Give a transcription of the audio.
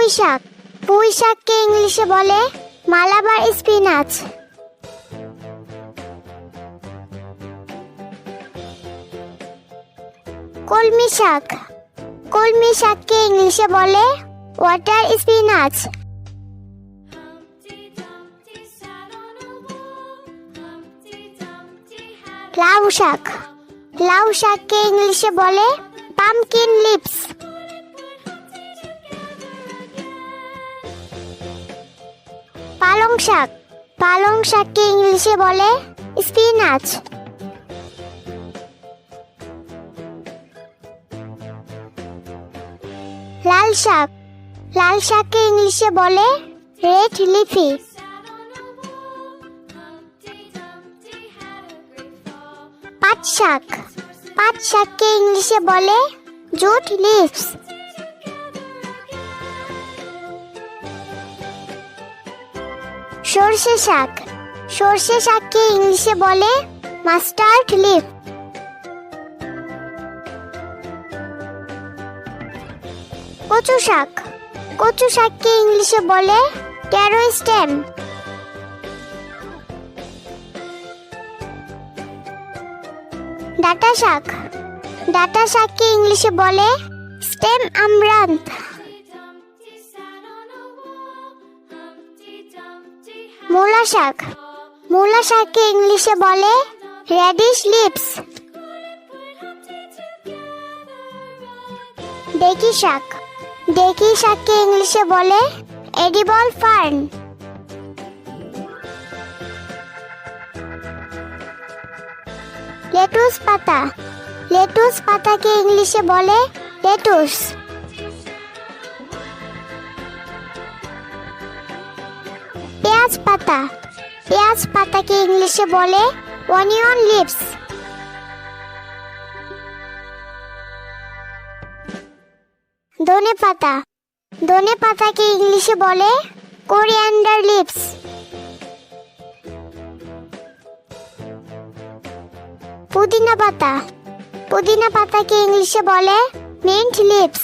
পুঁই শাক। পুঁই শাককে ইংলিশে বলে মালাবার স্পিনাচ। কলমি শাক। কলমি শাককে ইংলিশে বলে ওয়াটার স্পিনাচ। লাউ শাক। লাউ শাককে ইংলিশে বলে পামকিন লিভস। পালং শাক। পালং শাককে ইংলিশে বলে স্পিনাচ। লাল শাক। লাল শাককে ইংলিশে বলে রেড লিফি। পাট শাক। পাট শাককে ইংলিশে বলে জুট লিভস। সর্ষে শাক। সর্ষে শাককে ইংলিশে বলে মাস্টার্ড লিফ। কচু শাক। কচু শাককে ইংলিশে বলে ট্যারো স্টেম। ডাঁটা শাক। ডাঁটা শাককে ইংলিশে বলে স্টেম আমরান্থ। মূলা শাক। মূলা শাককে ইংলিশে বলে রেডিশ লিভস। ডেকি শাক। ডেকি শাককে ইংলিশে বলে এডিবল ফার্ন। লেটুস পাতা। লেটুস পাতাকে ইংলিশে বলে লেটুস। পেঁয়াজ পাতা। পেঁয়াজ পাতাকে ইংলিশে বলে অনিয়ন লিভস। ধনে পাতা। ধনে পাতাকে ইংলিশে বলে কোরিয়ান্ডার লিভস। পুদিনা পাতা। পুদিনা পাতাকে ইংলিশে বলে মিন্ট লিভস।